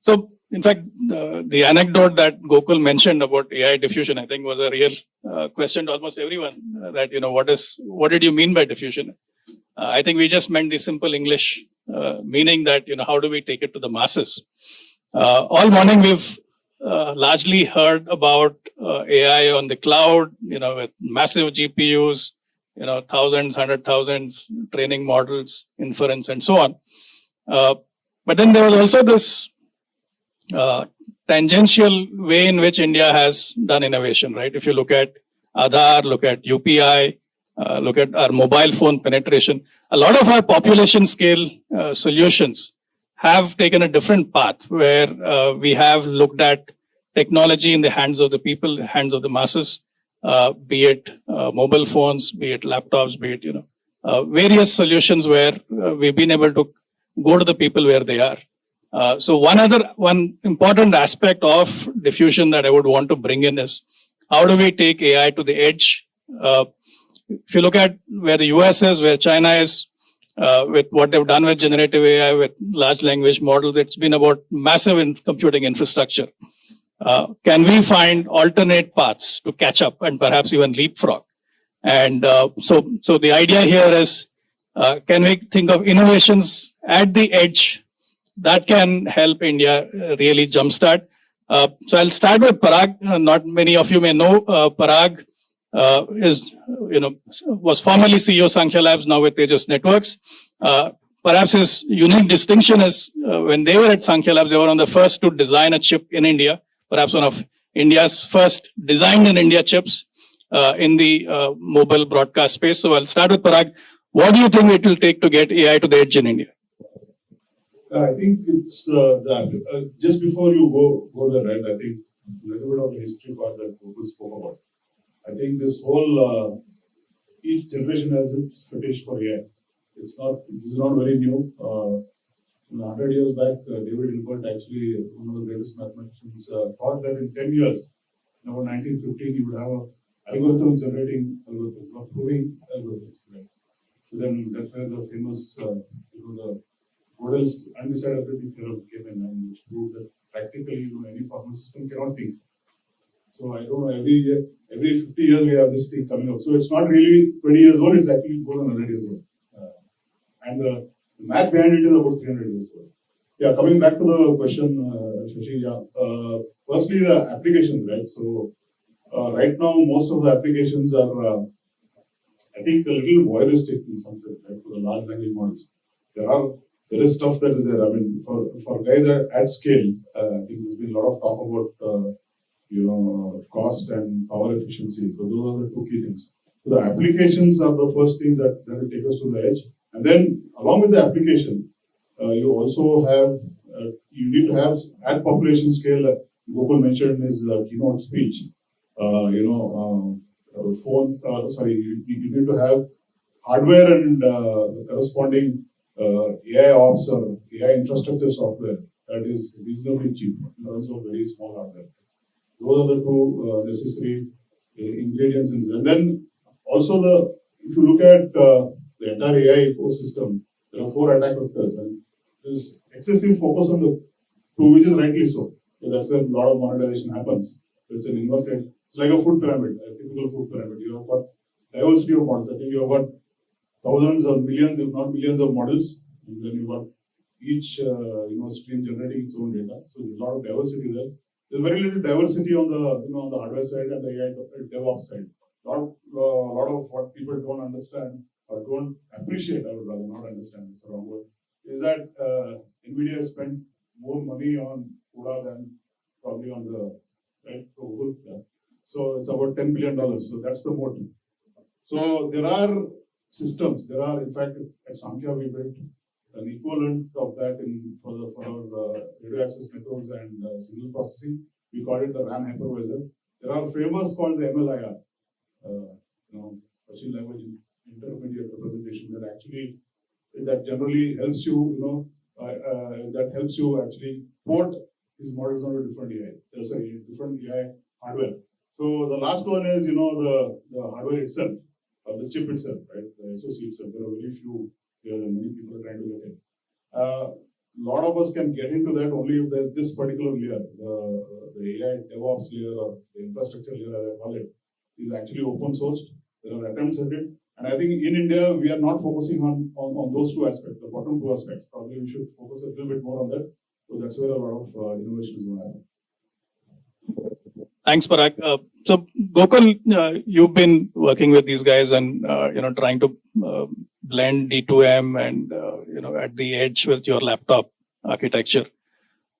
So, in fact, the anecdote that Gokul mentioned about AI diffusion, I think, was a real question to almost everyone. That what did you mean by diffusion? I think we just meant the simple English meaning that how do we take it to the masses? All morning we've largely heard about AI on the cloud, with massive GPUs, thousands, 100,000s, training models, inference, and so on. But then there was also this tangential way in which India has done innovation, right? If you look at Aadhaar, look at UPI, look at our mobile phone penetration, a lot of our population scale solutions have taken a different path where we have looked at technology in the hands of the people, hands of the masses, be it mobile phones, be it laptops, be it, various solutions where we've been able to go to the people where they are. So one important aspect of diffusion that I would want to bring in is how do we take AI to the edge? If you look at where the US is, where China is, with what they've done with generative AI, with large language models, it's been about massive computing infrastructure. Can we find alternate paths to catch up and perhaps even leapfrog? And so the idea here is, can we think of innovations at the edge that can help India really jumpstart? So I'll start with Parag. Not many of you may know Parag was formerly CEO Sankhya Labs, now with Tejas Networks. Perhaps his unique distinction is when they were at Sankhya Labs, they were on the first to design a chip in India, perhaps one of India's first designed in India chips in the mobile broadcast space. So I'll start with Parag. What do you think it will take to get AI to the edge in India? I think it's just before you go there, right? I think a little bit of the history part that Gokul spoke about. I think this whole each generation has its fetish for AI. This is not very new. 100 years back, David Hilbert, actually one of the greatest mathematicians, thought that in 10 years, about 1915, you would have an algorithm generating algorithms, or proving algorithms. Right? So then that's where the famous, the Gödel's undecidability theorem came in, and which proved that practically, any formal system cannot think. So I don't know, every 50 years we have this thing coming up. So it's not really 20 years old, it's actually more than 100 years old. And the math behind it is about 300 years old. Yeah, coming back to the question, Shashi, firstly, the applications, right? So right now, most of the applications are, I think, a little voyeuristic in some sense, right? For the large language models. There is stuff that is there. I mean, for guys at scale, I think there's been a lot of talk about, cost and power efficiency. So those are the two key things. So the applications are the first things that will take us to the edge. And then along with the application, you also have, you need to have at population scale, Gokul mentioned his keynote speech, you need to have hardware and corresponding AI ops or AI infrastructure software that is reasonably cheap in terms of very small hardware. Those are the two necessary ingredients in this. And then also if you look at the entire AI ecosystem, there are 4 attack vectors, and there's excessive focus on the 2, which is rightly so. So that's where a lot of monetization happens. It's an inverted, it's like a food pyramid, a typical food pyramid. You have got diversity of models. I think you have got thousands or millions, if not millions of models, and then you've got each stream generating its own data. So there's a lot of diversity there. There's very little diversity on the on the hardware side and the AI DevOps side. A lot of what people don't understand or don't appreciate, I would rather not understand, it's a wrong word, is that NVIDIA spent more money on CUDA than probably on the right. So it's about $10 billion. So that's the moat. So there are systems. There are, in fact, at Sankhya we built an equivalent of that for our radio access networks and signal processing. We call it the RAM hypervisor. There are frameworks called the MLIR, machine language intermediate representation, that generally helps you, actually port these models onto different different AI hardware. So the last one is, the hardware itself, or the chip itself, right? The SoC itself. There are very few. There are many people trying to get it. lot of us can get into that only if there's this particular layer, the AI DevOps layer or the infrastructure layer, as I call it, is actually open sourced. There are attempts at it. And I think in India, we are not focusing on those two aspects, the bottom two aspects. Probably we should focus a little bit more on that. So that's where a lot of innovation is going to happen. Thanks, Parag. So Gokul, you've been working with these guys and trying to blend D2M and at the edge with your laptop architecture.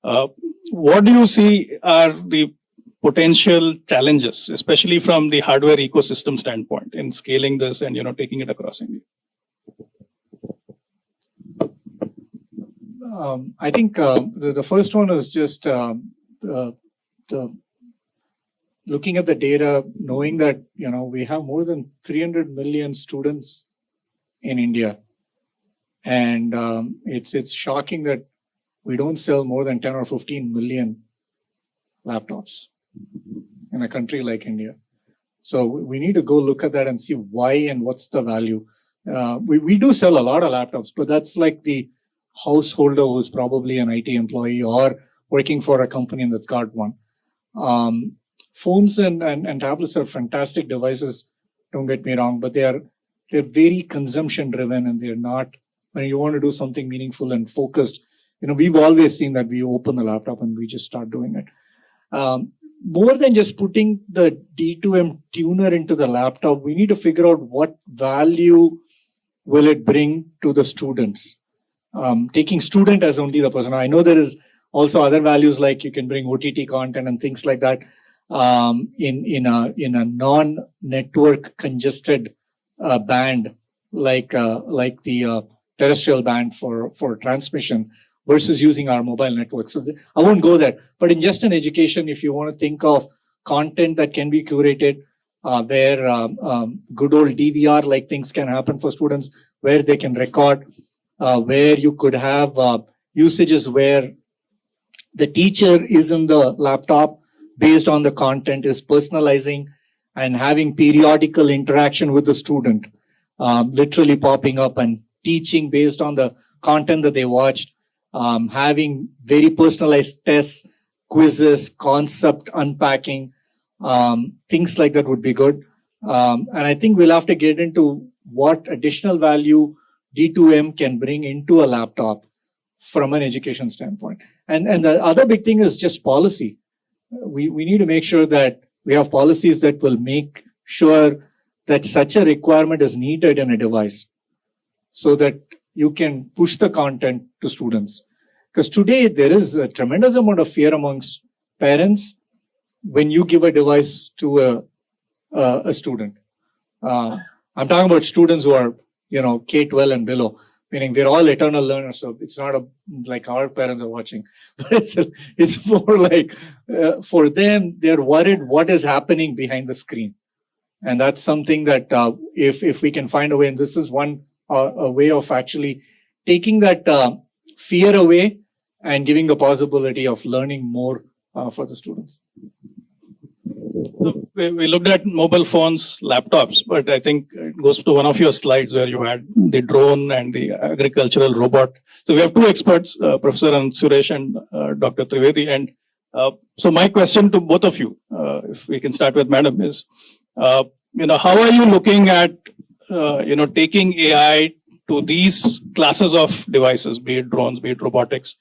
What do you see are the potential challenges, especially from the hardware ecosystem standpoint, in scaling this and taking it across India? I think the first one is just the looking at the data, knowing that we have more than 300 million students in India, and it's shocking that we don't sell more than 10 or 15 million laptops in a country like India. So we need to go look at that and see why and what's the value. We do sell a lot of laptops, but that's like the householder who's probably an IT employee or working for a company that's got one. Phones and tablets are fantastic devices, don't get me wrong, but they're very consumption driven, and they're not, when you want to do something meaningful and focused, we've always seen that we open the laptop and we just start doing it. More than just putting the D2M tuner into the laptop, we need to figure out what value will it bring to the students. Taking student as only the person. I know there is also other values, like you can bring OTT content and things like that in a non-network congested band, like the terrestrial band for transmission, versus using our mobile network. So I won't go there. But in just an education, if you want to think of content that can be curated, where good old DVR like things can happen for students, where they can record, where you could have usages where the teacher is in the laptop based on the content, is personalizing and having periodical interaction with the student, literally popping up and teaching based on the content that they watched, having very personalized tests, quizzes, concept unpacking, things like that would be good. And I think we'll have to get into what additional value D2M can bring into a laptop from an education standpoint. And the other big thing is just policy. We need to make sure that we have policies that will make sure that such a requirement is needed in a device, so that you can push the content to students. Because today there is a tremendous amount of fear amongst parents when you give a device to a student. I'm talking about students who are K-12 and below, meaning they're all eternal learners. So it's not like our parents are watching, but it's more like for them, they're worried what is happening behind the screen. And that's something that if we can find a way, and this is one a way of actually taking that fear away and giving the possibility of learning more for the students. So we looked at mobile phones, laptops, but I think it goes to one of your slides where you had the drone and the agricultural robot. So we have two experts, Professor Ananthasuresh and Dr. Triwedi. And so my question to both of you, if we can start with Madam, is, how are you looking at, taking AI to these classes of devices, be it drones, be it robotics,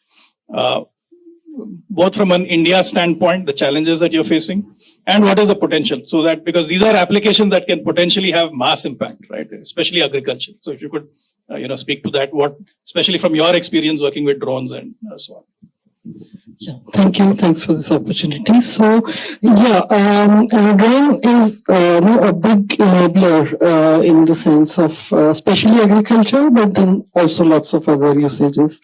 both from an India standpoint, the challenges that you're facing, and what is the potential? So that, because these are applications that can potentially have mass impact, right? Especially agriculture. So if you could, speak to that, what, especially from your experience working with drones and so on. Yeah, thank you. Thanks for this opportunity. So, drone is a big enabler in the sense of especially agriculture, but then also lots of other usages.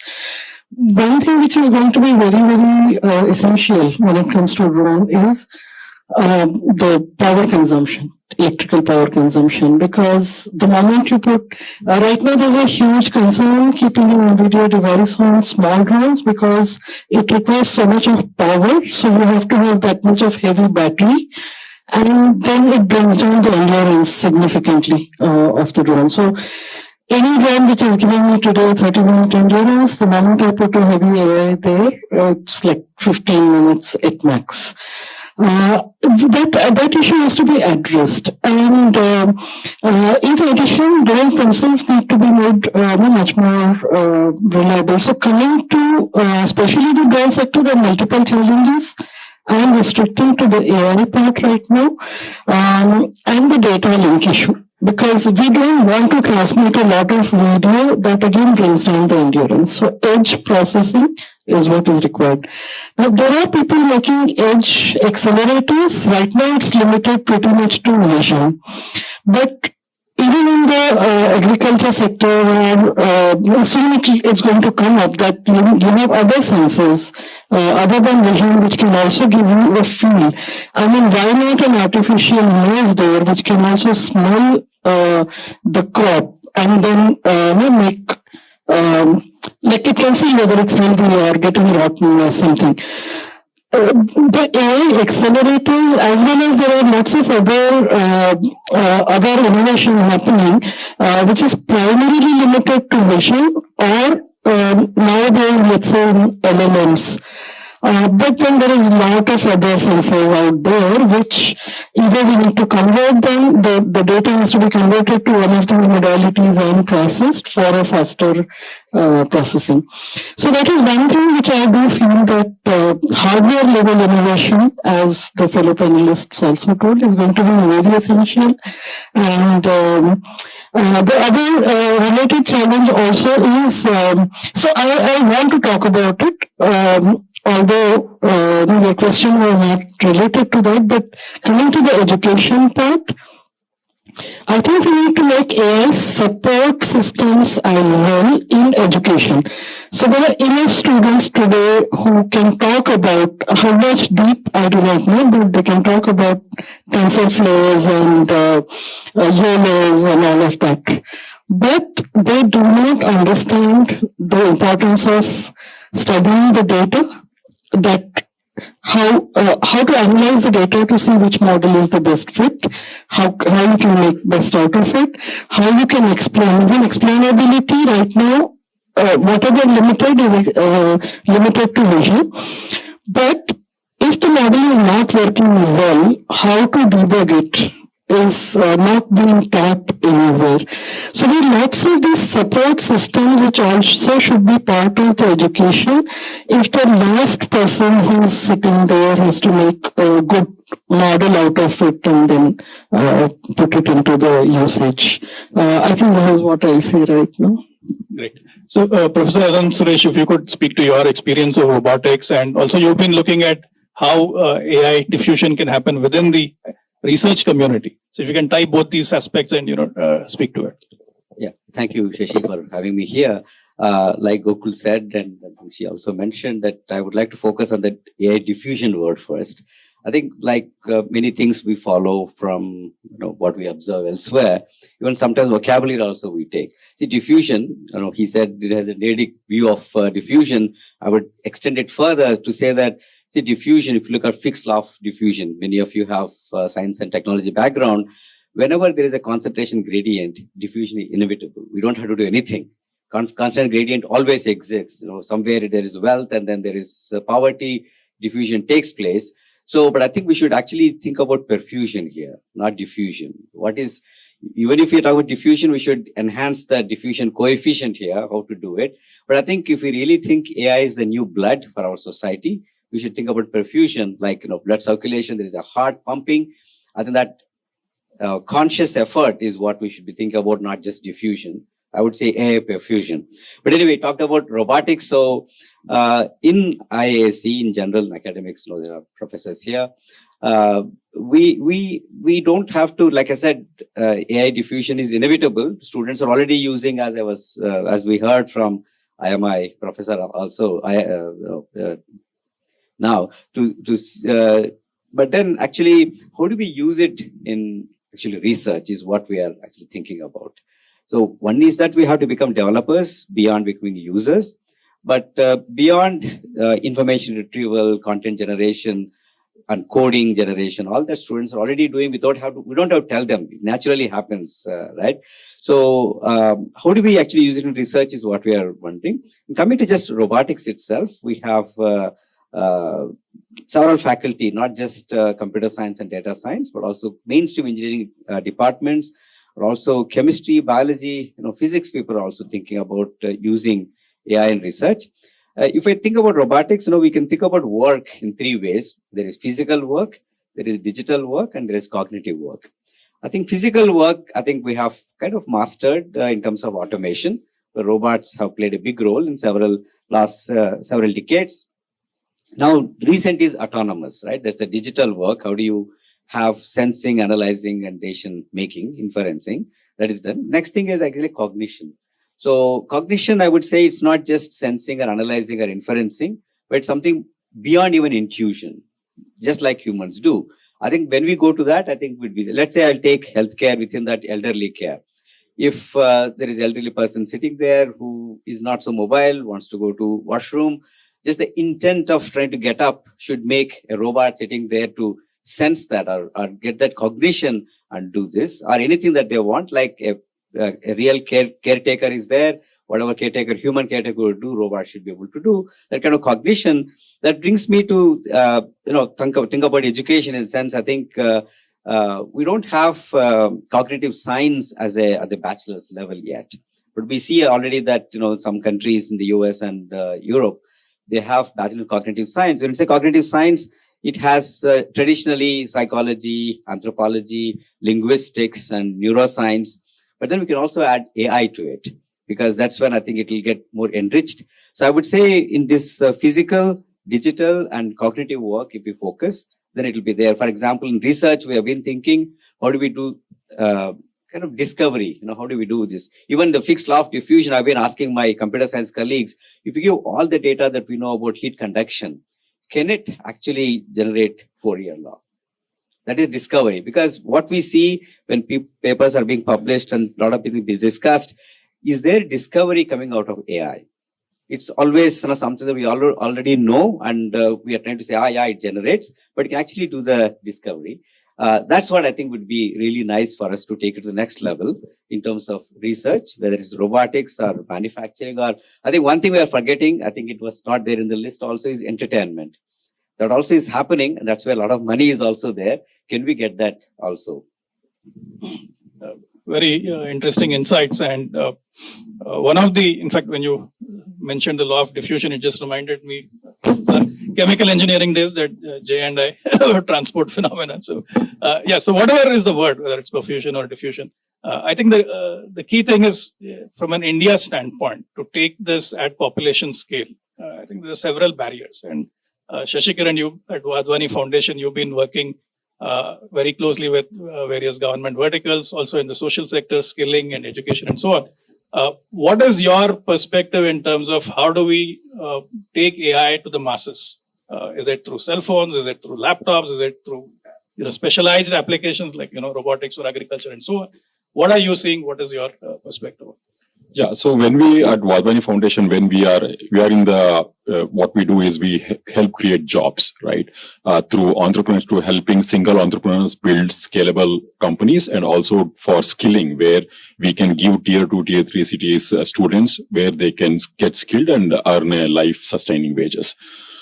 One thing which is going to be very, very essential when it comes to drone is the power consumption, electrical power consumption, because the moment you put, right now there's a huge concern keeping an NVIDIA device on small drones because it requires so much of power, so you have to have that much of heavy battery, and then it brings down the endurance significantly of the drone. So any game which is giving me today 30-minute endurance, the moment I put a heavy AI there, it's like 15 minutes at max. That issue has to be addressed, and in addition, drones themselves need to be made much more reliable. So, coming to especially the drone sector, there are multiple challenges. I am restricting to the AI part right now, and the data link issue, because we don't want to transmit a lot of video that again brings down the endurance. So edge processing is what is required. Now there are people making edge accelerators. Right now it's limited pretty much to vision, but even in the agriculture sector, soon it's going to come up that you have other sensors other than vision, which can also give you a feel. I mean, why not an artificial nose there, which can also smell the crop and then make like it can see whether it's healthy or getting rotten or something. The AI accelerators, as well as there are lots of other innovation happening, which is primarily limited to vision or nowadays, let's say, LLMs. But then there is a lot of other sensors out there, which either we need to convert them, the data has to be converted to one of the modalities and processed for a faster processing. So that is one thing which I do feel that hardware level innovation, as the fellow panelists also told, is going to be very essential. And the other related challenge also is, so I want to talk about it. Although your question was not related to that, but coming to the education part, I think we need to make AI support systems as well in education. So there are enough students today who can talk about how much deep, I do not know, but they can talk about TensorFlows and YOLOs and all of that. But they do not understand the importance of studying the data, that how to analyze the data to see which model is the best fit, how you can make best out of it, how you can explain. Even explainability right now, whatever limited is limited to vision. But if the model is not working well, how to debug it is not being taught anywhere. So there are lots of these support systems which also should be part of the education. If the last person who is sitting there has to make a good model out of it and then put it into the usage. I think this is what I see right now. Great. So, Professor Ananthasuresh, if you could speak to your experience of robotics, and also you've been looking at how AI diffusion can happen within the research community. So if you can tie both these aspects and speak to it. Yeah, thank you, Shashi, for having me here. Like Gokul said, and she also mentioned that I would like to focus on the AI diffusion word first. I think like many things we follow from what we observe elsewhere, even sometimes vocabulary also we take. See, diffusion, he said it has a Nedic view of diffusion. I would extend it further to say that, see, diffusion, if you look at Fick's law of diffusion, many of you have science and technology background. Whenever there is a concentration gradient, diffusion is inevitable. We don't have to do anything. Constant gradient always exists. Somewhere there is wealth and then there is poverty, diffusion takes place. So, but I think we should actually think about perfusion here, not diffusion. Even if we talk about diffusion, we should enhance the diffusion coefficient here, how to do it. But I think if we really think AI is the new blood for our society, we should think about perfusion, like, blood circulation. There is a heart pumping. I think that conscious effort is what we should be thinking about, not just diffusion. I would say AI perfusion. But anyway, talked about robotics. So in IISc, in general academics, there are professors here. We don't have to, like I said, AI diffusion is inevitable. Students are already using, as we heard from IMI professor also, now but then actually, how do we use it in actually research is what we are actually thinking about. So one is that we have to become developers beyond becoming users, but beyond information retrieval, content generation, and coding generation, all that students are already doing without we don't have to tell them. It naturally happens, right? So how do we actually use it in research is what we are wondering. And coming to just robotics itself, we have several faculty, not just computer science and data science, but also mainstream engineering departments, or also chemistry, biology, physics people are also thinking about using AI in research. If I think about robotics, we can think about work in three ways. There is physical work, there is digital work, and there is cognitive work. I think physical work, I think we have kind of mastered in terms of automation. The robots have played a big role in several decades. Now, recent is autonomous, right? That's the digital work. How do you have sensing, analyzing, and decision making, inferencing? That is done. Next thing is actually cognition. So cognition, I would say it's not just sensing or analyzing or inferencing, but it's something beyond even intuition, just like humans do. I think when we go to that, I think would be, let's say I'll take healthcare within that elderly care. If there is an elderly person sitting there who is not so mobile, wants to go to washroom, just the intent of trying to get up should make a robot sitting there to sense that or get that cognition and do this, or anything that they want, like a real caretaker is there, whatever human caretaker would do, robot should be able to do that kind of cognition. That brings me to think about education in a sense. I think we don't have cognitive science at the bachelor's level yet, but we see already that some countries in the US and Europe, they have bachelor of cognitive science. When you say cognitive science, it has traditionally psychology, anthropology, linguistics, and neuroscience. But then we can also add AI to it, because that's when I think it will get more enriched. So I would say in this physical, digital, and cognitive work, if we focus, then it will be there. For example, in research, we have been thinking, how do we do kind of discovery? How do we do this? Even the fixed law of diffusion, I've been asking my computer science colleagues, if you give all the data that we know about heat conduction, can it actually generate Fourier law? That is discovery, because what we see when papers are being published and a lot of people being discussed, is there discovery coming out of AI? It's always something that we already know, and we are trying to say, yeah, it generates, but it can actually do the discovery. That's what I think would be really nice for us to take it to the next level in terms of research, whether it's robotics or manufacturing, or I think one thing we are forgetting, I think it was not there in the list also, is entertainment. That also is happening, and that's where a lot of money is also there. Can we get that also? Very interesting insights. And one of in fact, when you mentioned the law of diffusion, it just reminded me of the chemical engineering days that Jay and I transport phenomena. So so whatever is the word, whether it's perfusion or diffusion, I think the key thing is, from an India standpoint, to take this at population scale. I think there are several barriers. And Shashi Kiran, you at Wadhwani Foundation, you've been working very closely with various government verticals, also in the social sector, skilling and education and so on. What is your perspective in terms of how do we take AI to the masses? Is it through cell phones? Is it through laptops? Is it through specialized applications like robotics or agriculture and so on? What are you seeing? What is your perspective? Yeah, so when we at Wadhwani Foundation, when we are in the what we do is we help create jobs, right? Through entrepreneurs, to helping single entrepreneurs build scalable companies, and also for skilling, where we can give tier 2, tier 3 cities students where they can get skilled and earn a life-sustaining wages.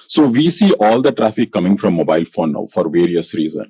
So we see all the traffic coming from mobile phone now for various reasons.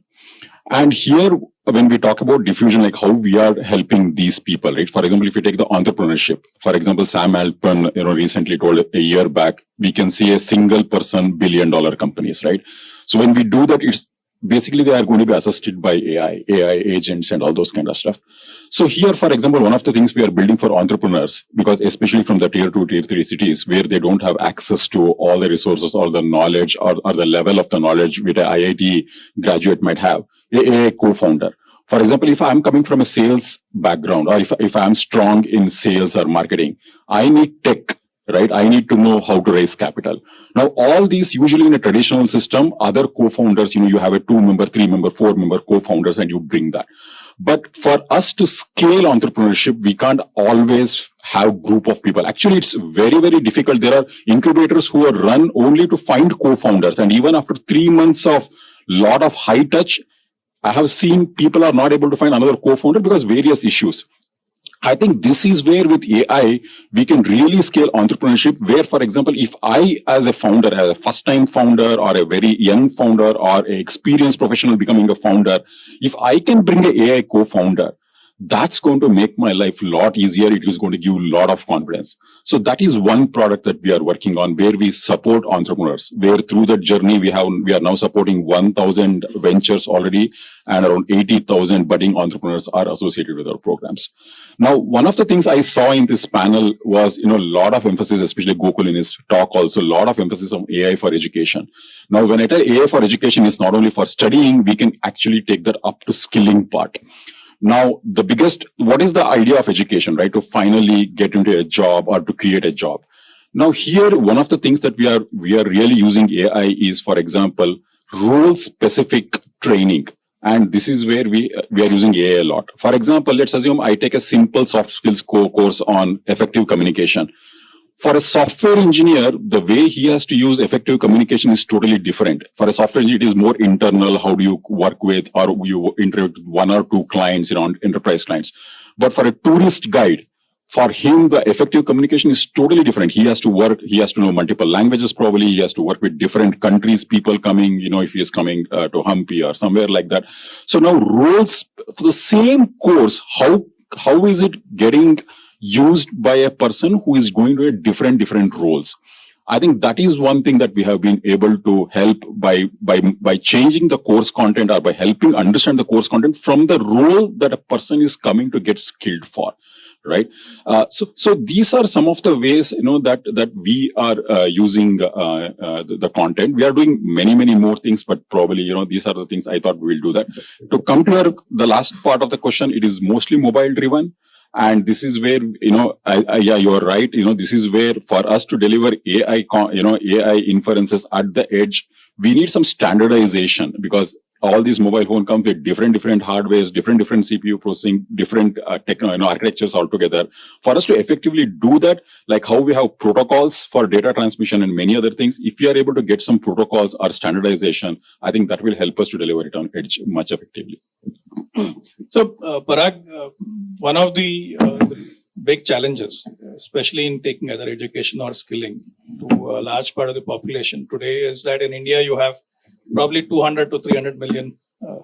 And here, when we talk about diffusion, like how we are helping these people, right? For example, if you take the entrepreneurship, for example, Sam Altman, recently told a year back, we can see a single person billion-dollar companies, right? So when we do that, it's basically they are going to be assisted by AI agents and all those kind of stuff. So here, for example, one of the things we are building for entrepreneurs, because especially from the tier 2, tier 3 cities where they don't have access to all the resources or the knowledge or the level of the knowledge which an IIT graduate might have, a co-founder. For example, if I'm coming from a sales background, or if I'm strong in sales or marketing, I need tech, right? I need to know how to raise capital. Now, all these usually in a traditional system, other co-founders, you have a 2-member, 3-member, 4-member co-founders, and you bring that. But for us to scale entrepreneurship, we can't always have group of people. Actually, it's very, very difficult. There are incubators who are run only to find co-founders. And even after 3 months of lot of high touch. I have seen people are not able to find another co-founder because various issues. I think this is where with AI, we can really scale entrepreneurship where, for example, if I as a founder, as a first time founder or a very young founder or an experienced professional becoming a founder, if I can bring an AI co-founder, that's going to make my life a lot easier. It is going to give a lot of confidence. So that is one product that we are working on where we support entrepreneurs, where through the journey we are now supporting 1,000 ventures already and around 80,000 budding entrepreneurs are associated with our programs. Now, one of the things I saw in this panel was, a lot of emphasis, especially Gokul in his talk also, a lot of emphasis on AI for education. Now, when I tell AI for education is not only for studying, we can actually take that up to skilling part. Now, what is the idea of education, right? To finally get into a job or to create a job. Now, here, one of the things that we are really using AI is, for example, role-specific training. And this is where we are using AI a lot. For example, let's assume I take a simple soft skills course on effective communication. For a software engineer, the way he has to use effective communication is totally different. For a software engineer, it is more internal. How do you work with, or you interact with one or two clients, enterprise clients. But for a tourist guide, for him, the effective communication is totally different. He has to know multiple languages probably. He has to work with different countries, people coming, if he is coming to Hampi or somewhere like that. So now roles for the same course, how is it getting used by a person who is going to a different roles? I think that is one thing that we have been able to help by changing the course content or by helping understand the course content from the role that a person is coming to get skilled for. Right. So these are some of the ways, that we are using the content. We are doing many more things, but probably, these are the things I thought we will do that. To come to the last part of the question, it is mostly mobile driven. And this is where, yeah, you're right. This is where for us to deliver AI inferences at the edge, we need some standardization because all these mobile phone come with different hardwares, different CPU processing, different architectures altogether. For us to effectively do that, like how we have protocols for data transmission and many other things, if we are able to get some protocols or standardization, I think that will help us to deliver it on edge much effectively. So, Parag, one of the big challenges, especially in taking either education or skilling to a large part of the population today, is that in India you have probably 200 to 300 million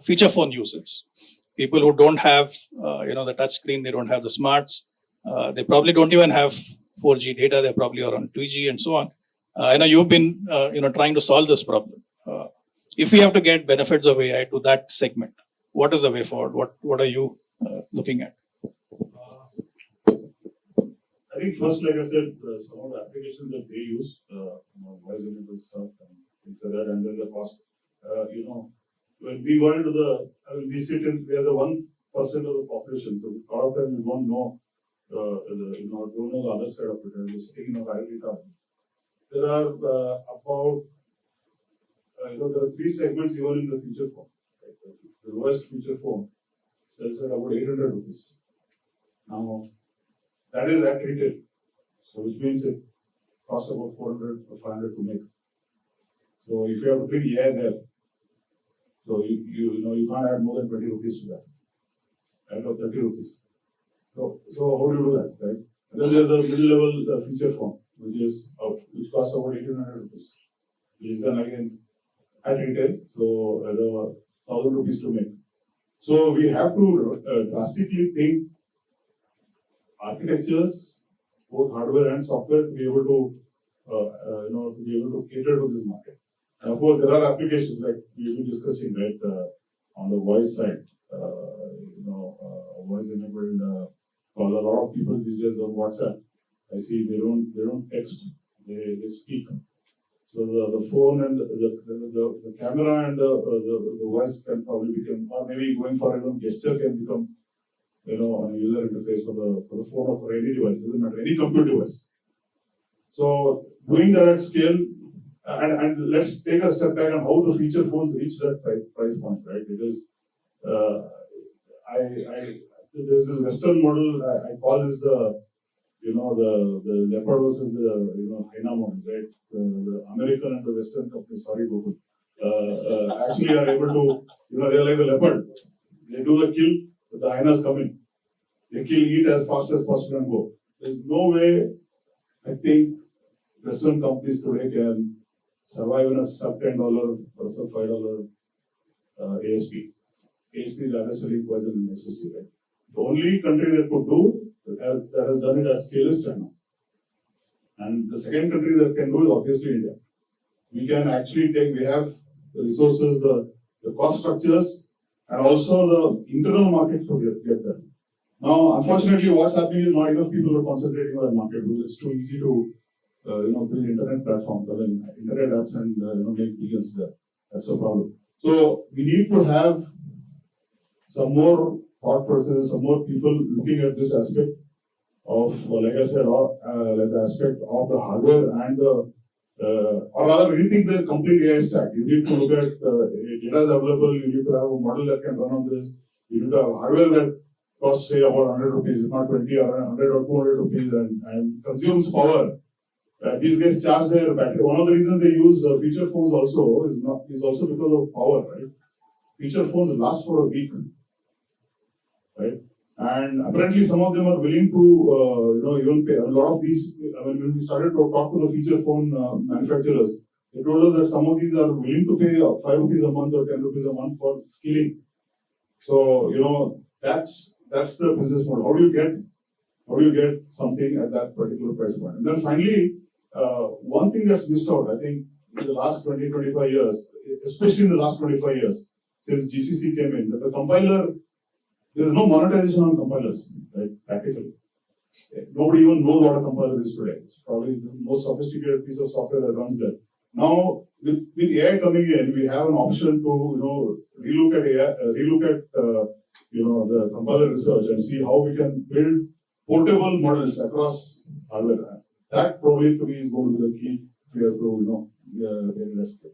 feature phone users. People who don't have, the touch screen, they don't have the smarts. They probably don't even have 4G data. They're probably on 2G and so on. I know you've been, trying to solve this problem. If we have to get benefits of AI to that segment, what is the way forward? What are you looking at? I think first, like I said, some of the applications that they use, voice-enabled stuff and things like that, and then the cost. When we go into we are the 1% of the population, so a lot of time we don't know, don't know the other side of it, and we're sitting in a valley town. There are about, there are 3 segments even in the feature phone. Right? The lowest feature phone sells at about 800 rupees. Now, that is at retail, so which means it costs about 400 or 500 to make. So if you have to bring AI there, so you can't add more than 20 rupees to that, right, or 30 rupees. So how do you do that, right? And then there's a middle-level feature phone, which costs about 1,800 rupees, which is then again at retail, so 1,000 rupees to make. So we have to drastically think architectures, both hardware and software, to be able to cater to this market. And of course, there are applications like we've been discussing, right, on the voice side, voice-enabled. A lot of people these days on WhatsApp, I see they don't text, they speak. So the phone and the camera and the voice can probably become, or maybe going for even gesture can become, on a user interface for the phone or for any device, doesn't matter, any computer device. So doing that at scale, and let's take a step back on how the feature phones reach that price point, right? Because there's this Western model, I call this the leopard versus the hyena model, right? The American and the Western companies, sorry, Gokul. actually are able to, they're like the leopard. They do the kill, but the hyenas come in. They kill, eat as fast as possible and go. There's no way, I think, Western companies today can survive in a sub $10 or sub $5 ASP. ASP is unnecessarily poison in SOC, right? The only country that could do that has done it at scale is China. And the second country that can do is obviously India. We can actually we have the resources, the cost structures, and also the internal market to get there. Now, unfortunately, what's happening is not enough people are concentrating on the market. It's too easy to build internet platforms, internet apps, and make billions there. That's the problem. So we need to have some more thought process, some more people looking at this aspect of, like I said, like the aspect of the hardware and the, or rather rethink the complete AI stack. You need to look at data is available, you need to have a model that can run on this, you need to have hardware that costs, say, about 100 rupees, if not 20 or 100 or 200 rupees, and consumes power. These guys charge their battery. One of the reasons they use feature phones also is also because of power, right? Feature phones last for a week, right? And apparently some of them are willing to, even pay. A lot of these, when we started to talk to the feature phone manufacturers, they told us that some of these are willing to pay 5 rupees a month or 10 rupees a month for skilling. So, that's the business model. How do you get something at that particular price point? And then finally, one thing that's missed out, I think, in the last 20, 25 years, especially in the last 25 years, since GCC came in, that the compiler, there is no monetization on compilers, right? Practically. Nobody even knows what a compiler is today. It's probably the most sophisticated piece of software that runs there. Now, with AI coming in, we have an option to, relook at the compiler research and see how we can build portable models across hardware. That probably to me is going to be the key if we have to, invest.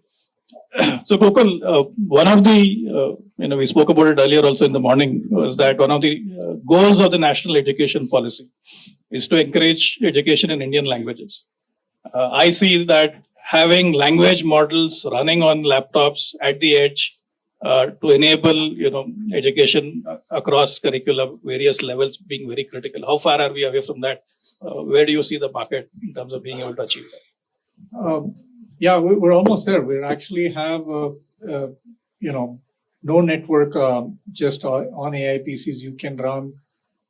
So Gokul, one of the, we spoke about it earlier also in the morning, was that one of the goals of the national education policy is to encourage education in Indian languages. I see that having language models running on laptops at the edge to enable, education across curricula, various levels being very critical. How far are we away from that? Where do you see the market in terms of being able to achieve that? Yeah, we're almost there. We actually have, no network, just on AI PCs. You can run,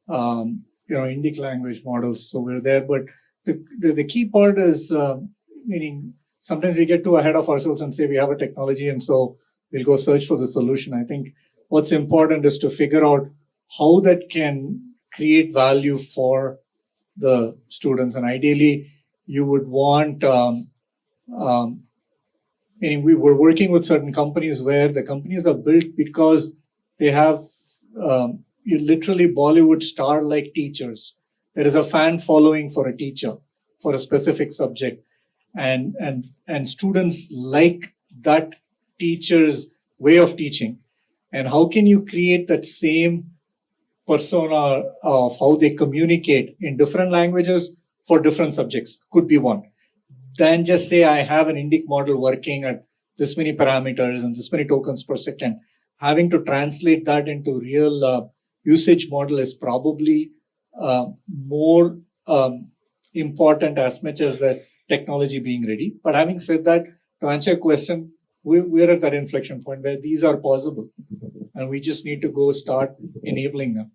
Indic language models. So we're there. But the key part is, meaning sometimes we get too ahead of ourselves and say we have a technology and so we'll go search for the solution. I think what's important is to figure out how that can create value for the students. And ideally, you would want, meaning we were working with certain companies where the companies are built because they have literally Bollywood star-like teachers. There is a fan following for a teacher for a specific subject, and students like that teacher's way of teaching. And how can you create that same persona of how they communicate in different languages for different subjects? Could be one. Then just say I have an Indic model working at this many parameters and this many tokens per second. Having to translate that into real usage model is probably more important as much as the technology being ready. But having said that, to answer your question, we're at that inflection point where these are possible and we just need to go start enabling them.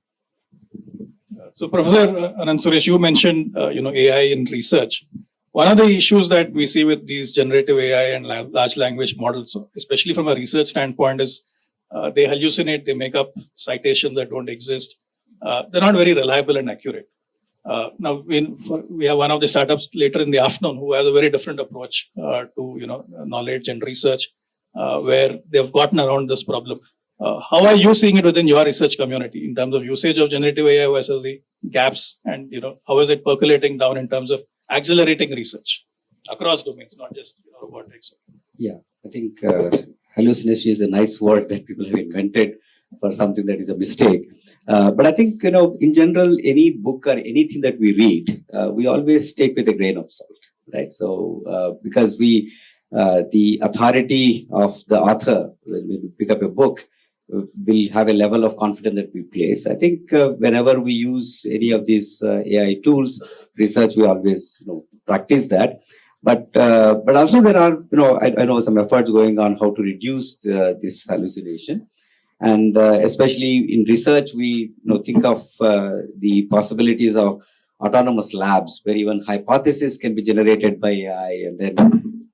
So Professor Ananthasuresh, you mentioned, AI in research. One of the issues that we see with these generative AI and large language models, especially from a research standpoint, is they hallucinate, they make up citations that don't exist. They're not very reliable and accurate. Now, we have one of the startups later in the afternoon who has a very different approach to knowledge and research, where they've gotten around this problem. How are you seeing it within your research community in terms of usage of generative AI versus the gaps, and how is it percolating down in terms of accelerating research across domains, not just robotics? Yeah, I think hallucination is a nice word that people have invented for something that is a mistake. But I think, in general, any book or anything that we read, we always take with a grain of salt, right? So, because we the authority of the author, when we pick up a book, will have a level of confidence that we place. I think whenever we use any of these AI tools, research, we always practice that. But also there are I know some efforts going on how to reduce this hallucination, and especially in research we think of the possibilities of autonomous labs where even hypotheses can be generated by AI and then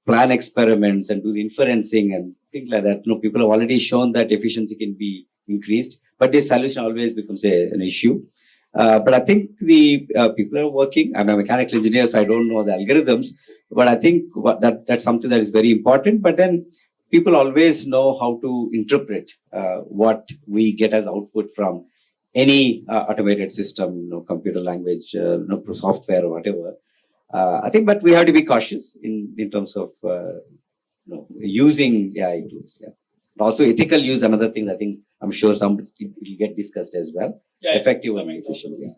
plan experiments and do the inferencing and things like that. People have already shown that efficiency can be increased, but this solution always becomes an issue. But I think the people are working. I'm a mechanical engineer, so I don't know the algorithms, but I think that's something that is very important. But then people always know how to interpret what we get as output from any automated system, computer language, software or whatever. I think, but we have to be cautious in terms of using AI tools. Yeah. Also, ethical use, another thing. I think I'm sure it will get discussed as well. Yeah, effective and efficient. Yeah.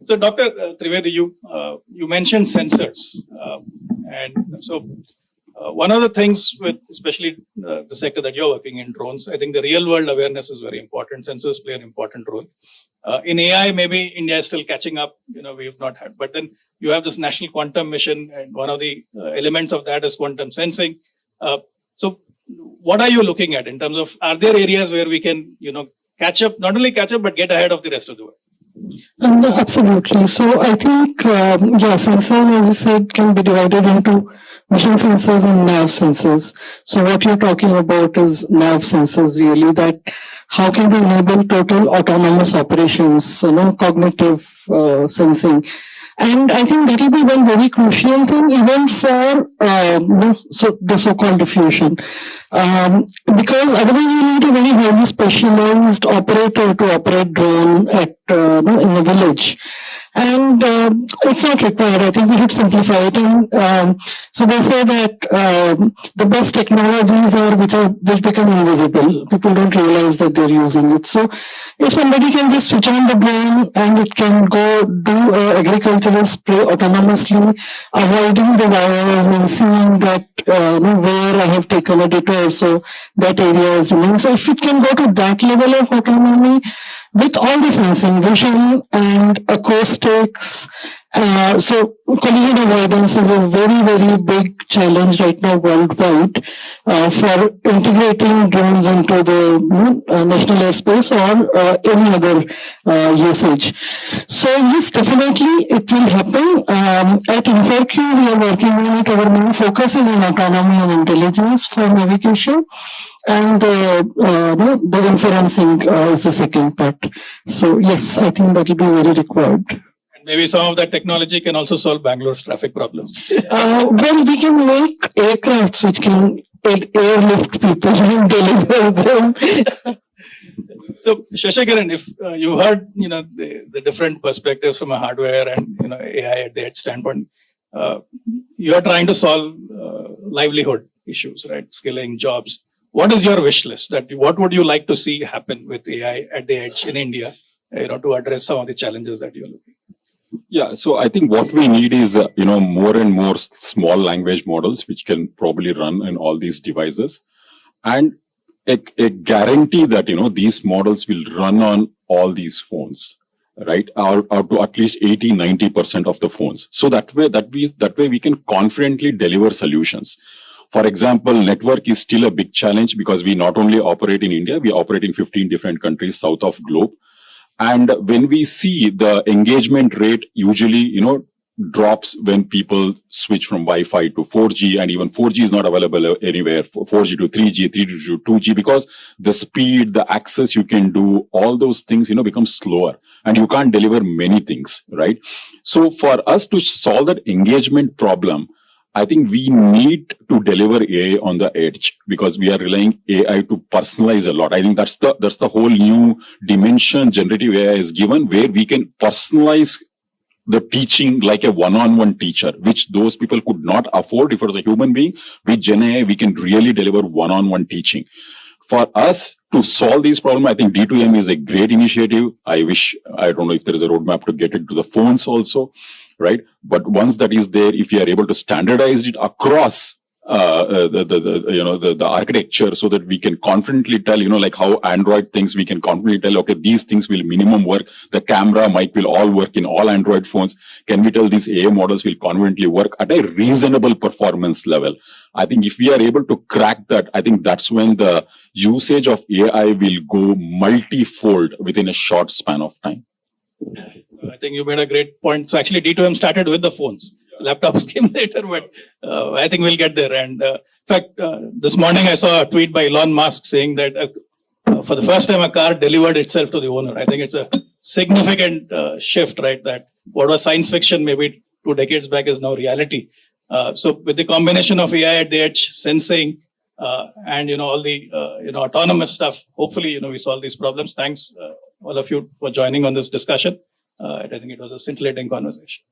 So, Dr. Triwedi, you mentioned sensors, and so one of the things with especially the sector that you're working in, drones, I think the real world awareness is very important. Sensors play an important role. In AI, maybe India is still catching up. We have not had, but then you have this national quantum mission, and one of the elements of that is quantum sensing. So, what are you looking at in terms of, are there areas where we can, catch up, not only catch up, but get ahead of the rest of the world? Absolutely. So I think, sensors, as you said, can be divided into vision sensors and nav sensors. So what you're talking about is nav sensors, really, that how can we enable total autonomous operations, cognitive sensing. And I think that will be one very crucial thing, even for the so-called diffusion, because otherwise you need a very highly specialized operator to operate drone at in a village, and it's not required. I think we should simplify it. And so they say that the best technologies are which become invisible. People don't realize that they're using it. So if somebody can just switch on the drone and it can go do agricultural spray autonomously, avoiding the wires and seeing that where I have taken a detour, so that area is removed. So if it can go to that level of autonomy with all the sensing, vision and acoustics, so collision avoidance is a very, very big challenge right now worldwide for integrating drones into the national airspace or any other usage. So yes, definitely it will happen. At Inferq, we are working on it. Our main focus is on autonomy and intelligence for navigation, and the inferencing is the second part. So yes, I think that will be very required. Maybe some of that technology can also solve Bangalore's traffic problems. Well, we can make aircrafts which can airlift people and deliver them. So, Shashi Kiran, if you heard, the different perspectives from a hardware and AI at the edge standpoint, you are trying to solve livelihood issues, right? Skilling, jobs. What is your wish list? What would you like to see happen with AI at the edge in India, to address some of the challenges that you're looking? Yeah, so I think what we need is, more and more small language models, which can probably run in all these devices, and a guarantee that, these models will run on all these phones, right? Or to at least 80-90% of the phones. So that way we can confidently deliver solutions. For example, network is still a big challenge because we not only operate in India, we operate in 15 different countries south of globe. And when we see the engagement rate usually, drops when people switch from Wi-Fi to 4G, and even 4G is not available anywhere, 4G to 3G, 3G to 2G, because the speed, the access you can do, all those things, become slower and you can't deliver many things, right? So for us to solve that engagement problem, I think we need to deliver AI on the edge because we are relying AI to personalize a lot. I think that's the whole new dimension generative AI is given, where we can personalize the teaching like a one-on-one teacher, which those people could not afford if it was a human being. With Gen AI, we can really deliver one-on-one teaching. For us to solve these problems, I think D2M is a great initiative. I don't know if there is a roadmap to get it to the phones also, right? But once that is there, if you are able to standardize it across the architecture so that we can confidently tell, like how Android thinks, we can confidently tell, okay, these things will minimum work. The camera, mic will all work in all Android phones. Can we tell these AI models will confidently work at a reasonable performance level? I think if we are able to crack that, I think that's when the usage of AI will go multi-fold within a short span of time. I think you made a great point. So actually D2M started with the phones. Laptops came later, but I think we'll get there. And in fact, this morning I saw a tweet by Elon Musk saying that for the first time a car delivered itself to the owner. I think it's a significant shift, right? That what was science fiction maybe 2 decades back is now reality. So with the combination of AI at the edge, sensing, and all the autonomous stuff, hopefully we solve these problems. Thanks all of you for joining on this discussion. I think it was a scintillating conversation.